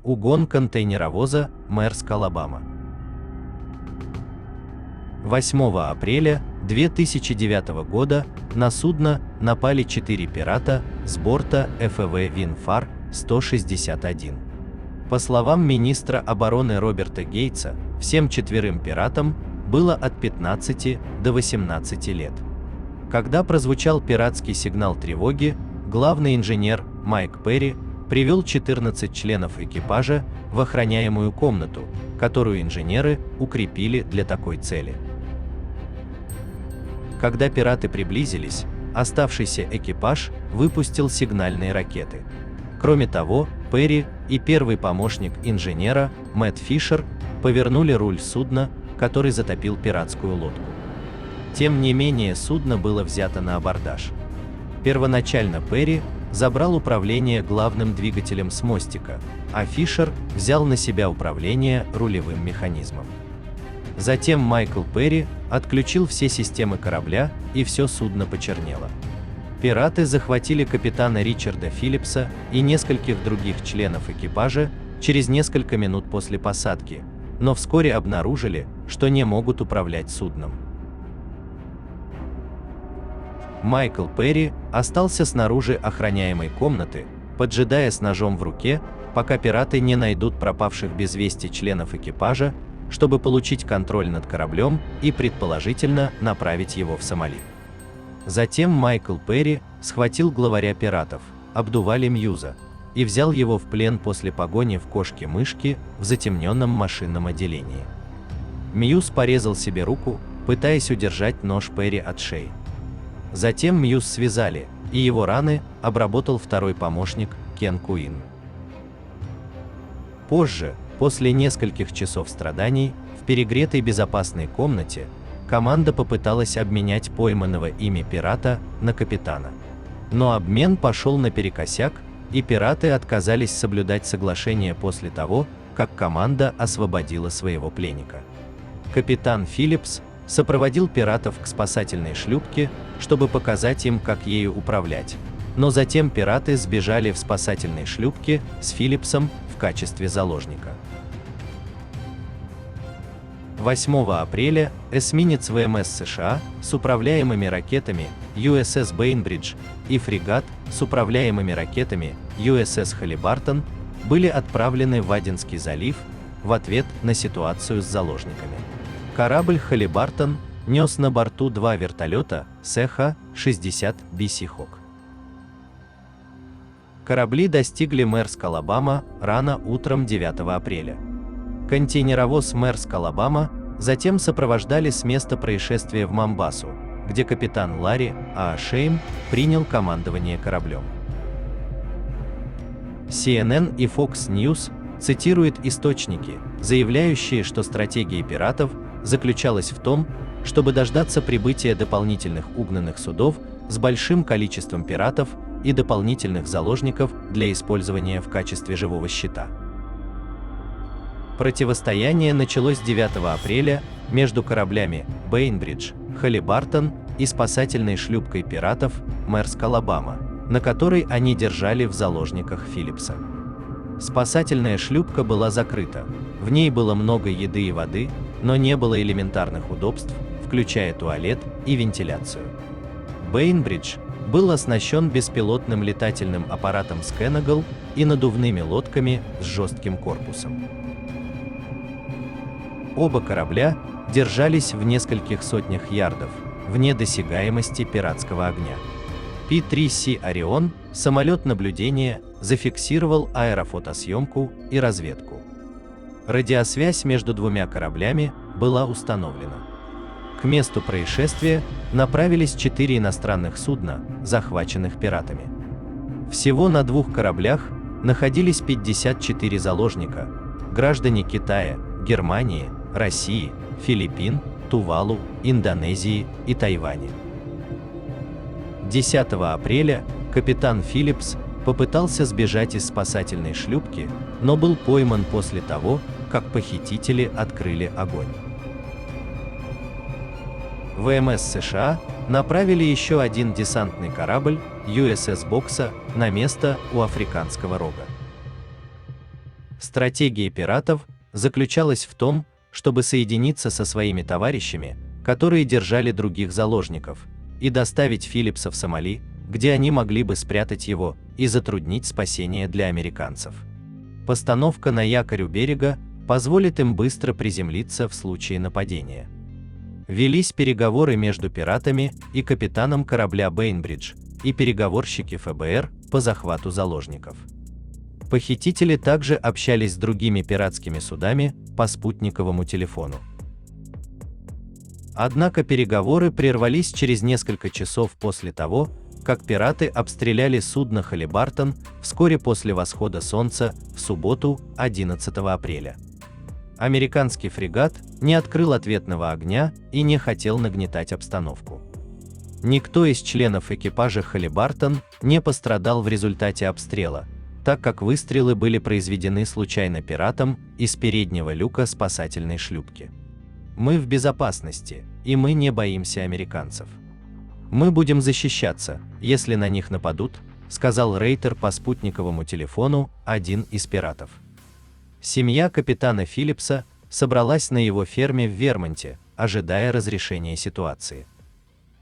Угон контейнеровоза Maersk Alabama. 8 апреля 2009 года на судно напали 4 пирата с борта ФВ Винфар 161. По словам министра обороны Роберта Гейтса, всем 4 пиратам было от 15 до 18 лет. Когда прозвучал пиратский сигнал тревоги, главный инженер Майк Перри привел 14 членов экипажа в охраняемую комнату, которую инженеры укрепили для такой цели. Когда пираты приблизились, оставшийся экипаж выпустил сигнальные ракеты. Кроме того, Перри и первый помощник инженера Мэтт Фишер повернули руль судна, который затопил пиратскую лодку. Тем не менее, судно было взято на абордаж. Первоначально Перри забрал управление главным двигателем с мостика, а Фишер взял на себя управление рулевым механизмом. Затем Майкл Перри отключил все системы корабля, и все судно почернело. Пираты захватили капитана Ричарда Филлипса и нескольких других членов экипажа через несколько минут после посадки, но вскоре обнаружили, что не могут управлять судном. Майкл Перри остался снаружи охраняемой комнаты, поджидая с ножом в руке, пока пираты не найдут пропавших без вести членов экипажа, чтобы получить контроль над кораблем и предположительно направить его в Сомали. Затем Майкл Перри схватил главаря пиратов, Абдували Мьюза, и взял его в плен после погони в кошки-мышки в затемненном машинном отделении. Мьюз порезал себе руку, пытаясь удержать нож Перри от шеи. Затем Мьюз связали, и его раны обработал второй помощник Кен Куин. Позже, после нескольких часов страданий, в перегретой безопасной комнате, команда попыталась обменять пойманного ими пирата на капитана. Но обмен пошел наперекосяк, и пираты отказались соблюдать соглашение после того, как команда освободила своего пленника. Капитан Филлипс сопроводил пиратов к спасательной шлюпке, чтобы показать им, как ею управлять, но затем пираты сбежали в спасательной шлюпке с Филлипсом в качестве заложника. 8 апреля эсминец ВМС США с управляемыми ракетами USS Бейнбридж и фрегат с управляемыми ракетами USS Халибартон были отправлены в Аденский залив в ответ на ситуацию с заложниками. Корабль Халибартон нес на борту 2 вертолета CH-60B Seahawk. Корабли достигли Maersk Alabama рано утром 9 апреля. Контейнеровоз Maersk Alabama затем сопровождали с места происшествия в Момбасу, где капитан Ларри А. Шейм принял командование кораблем. CNN и Fox News цитируют источники, заявляющие, что стратегия пиратов заключалась в том, чтобы дождаться прибытия дополнительных угнанных судов с большим количеством пиратов и дополнительных заложников для использования в качестве живого щита. Противостояние началось 9 апреля между кораблями Бейнбридж, Халибартон и спасательной шлюпкой пиратов Maersk Alabama, на которой они держали в заложниках Филлипса. Спасательная шлюпка была закрыта, в ней было много еды и воды, но не было элементарных удобств, включая туалет и вентиляцию. Бейнбридж был оснащен беспилотным летательным аппаратом Scanagel и надувными лодками с жестким корпусом. Оба корабля держались в нескольких сотнях ярдов, вне досягаемости пиратского огня. P-3C Орион, самолет наблюдения, зафиксировал аэрофотосъемку и разведку. Радиосвязь между двумя кораблями была установлена. К месту происшествия направились 4 иностранных судна, захваченных пиратами. Всего на 2 кораблях находились 54 заложника, граждане Китая, Германии, России, Филиппин, Тувалу, Индонезии и Тайваня. 10 апреля капитан Филлипс попытался сбежать из спасательной шлюпки, но был пойман после того, как похитители открыли огонь. ВМС США направили еще один десантный корабль USS Бокса на место у Африканского рога. Стратегия пиратов заключалась в том, чтобы соединиться со своими товарищами, которые держали других заложников, и доставить Филлипса в Сомали, где они могли бы спрятать его и затруднить спасение для американцев. Постановка на якорь у берега позволит им быстро приземлиться в случае нападения. Велись переговоры между пиратами и капитаном корабля Бейнбридж и переговорщики ФБР по захвату заложников. Похитители также общались с другими пиратскими судами по спутниковому телефону. Однако переговоры прервались через несколько часов после того, как пираты обстреляли судно «Халибартон» вскоре после восхода солнца в субботу, 11 апреля. Американский фрегат не открыл ответного огня и не хотел нагнетать обстановку. Никто из членов экипажа «Халибартон» не пострадал в результате обстрела, так как выстрелы были произведены случайно пиратом из переднего люка спасательной шлюпки. «Мы в безопасности, и мы не боимся американцев. Мы будем защищаться, если на них нападут», сказал Рейтер по спутниковому телефону, один из пиратов. Семья капитана Филлипса собралась на его ферме в Вермонте, ожидая разрешения ситуации.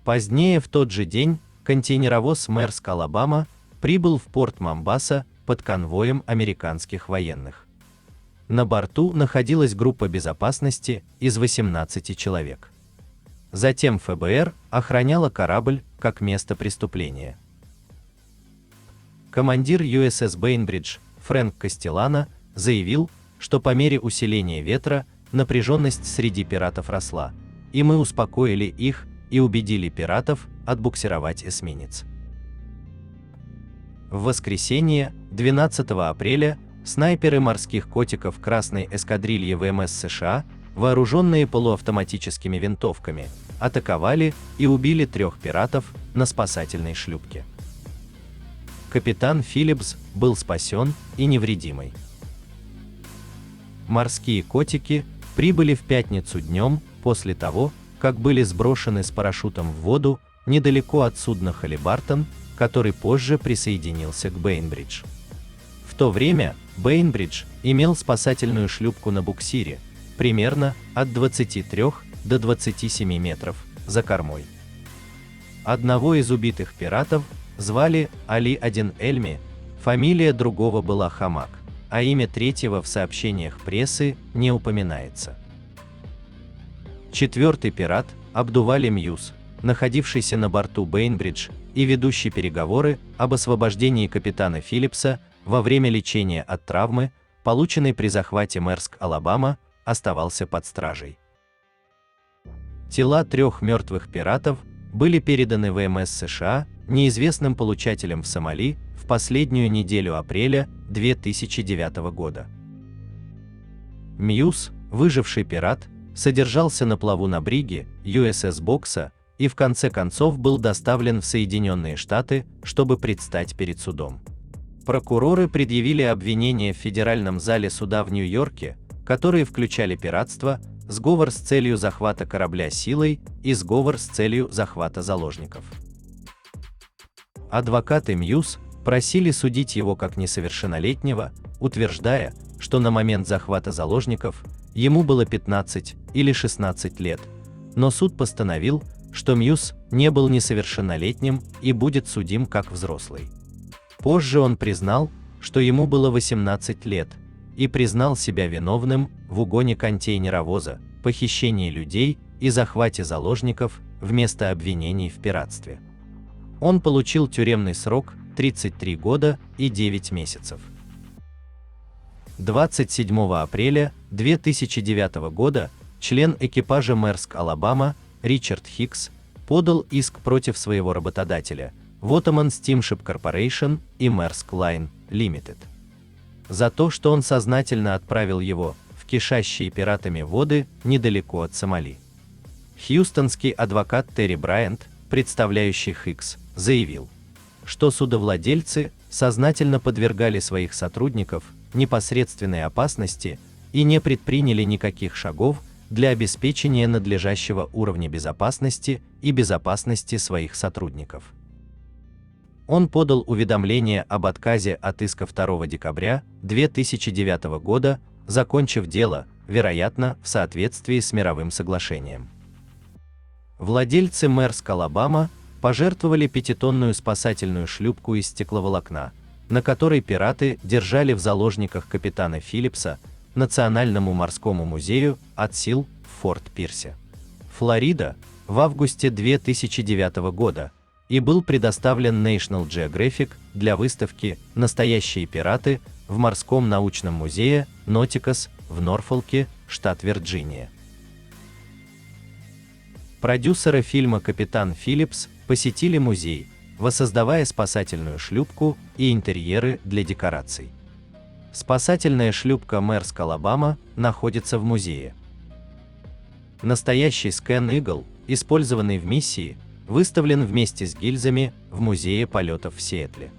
Позднее в тот же день контейнеровоз «Мэрск Алабама» прибыл в порт Момбаса под конвоем американских военных. На борту находилась группа безопасности из 18 человек. Затем ФБР охраняла корабль как место преступления. Командир USS Бейнбридж Фрэнк Кастеллано заявил, что по мере усиления ветра напряженность среди пиратов росла, и мы успокоили их и убедили пиратов отбуксировать эсминец. В воскресенье, 12 апреля, снайперы морских котиков Красной эскадрильи ВМС США, вооруженные полуавтоматическими винтовками, атаковали и убили 3 пиратов на спасательной шлюпке. Капитан Филлипс был спасен и невредимый. Морские котики прибыли в пятницу днем после того, как были сброшены с парашютом в воду недалеко от судна «Халибартон», который позже присоединился к Бейнбридж. В то время Бейнбридж имел спасательную шлюпку на буксире, примерно от 23 до 27 метров за кормой. Одного из убитых пиратов звали Али-1 Эльми, фамилия другого была Хамак, а имя третьего в сообщениях прессы не упоминается. 4-й пират, Абдували Мьюз, находившийся на борту Бейнбридж и ведущий переговоры об освобождении капитана Филлипса во время лечения от травмы, полученной при захвате Мэрск Алабама, оставался под стражей. Тела 3 мертвых пиратов были переданы ВМС США неизвестным получателям в Сомали в последнюю неделю апреля 2009 года. Мьюз, выживший пират, содержался на плаву на бриге USS Бокса и в конце концов был доставлен в Соединенные Штаты, чтобы предстать перед судом. Прокуроры предъявили обвинения в федеральном зале суда в Нью-Йорке, которые включали пиратство, сговор с целью захвата корабля силой и сговор с целью захвата заложников. Адвокаты Мьюз просили судить его как несовершеннолетнего, утверждая, что на момент захвата заложников ему было 15 или 16 лет, но суд постановил, что Мьюз не был несовершеннолетним и будет судим как взрослый. Позже он признал, что ему было 18 лет, и признал себя виновным в угоне контейнеровоза, похищении людей и захвате заложников вместо обвинений в пиратстве. Он получил тюремный срок 33 года и 9 месяцев. 27 апреля 2009 года член экипажа Мэрск Алабама Ричард Хикс подал иск против своего работодателя Ottoman Steamship Corporation и Maersk Line Limited за то, что он сознательно отправил его в кишащие пиратами воды недалеко от Сомали. Хьюстонский адвокат Терри Брайант, представляющий Хикс, заявил, что судовладельцы сознательно подвергали своих сотрудников непосредственной опасности и не предприняли никаких шагов для обеспечения надлежащего уровня безопасности и безопасности своих сотрудников. Он подал уведомление об отказе от иска 2 декабря 2009 года, закончив дело, вероятно, в соответствии с мировым соглашением. Владельцы Maersk Alabama пожертвовали 5-тонную спасательную шлюпку из стекловолокна, на которой пираты держали в заложниках капитана Филлипса, Национальному морскому музею от сил в Форт-Пирсе, Флорида, в августе 2009 года и был предоставлен National Geographic для выставки «Настоящие пираты» в Морском научном музее Нотикас в Норфолке, штат Вирджиния. Продюсеры фильма «Капитан Филлипс» посетили музей, воссоздавая спасательную шлюпку и интерьеры для декораций. Спасательная шлюпка Maersk Alabama находится в музее. Настоящий Scan Eagle, использованный в миссии, выставлен вместе с гильзами в Музее полетов в Сиэтле.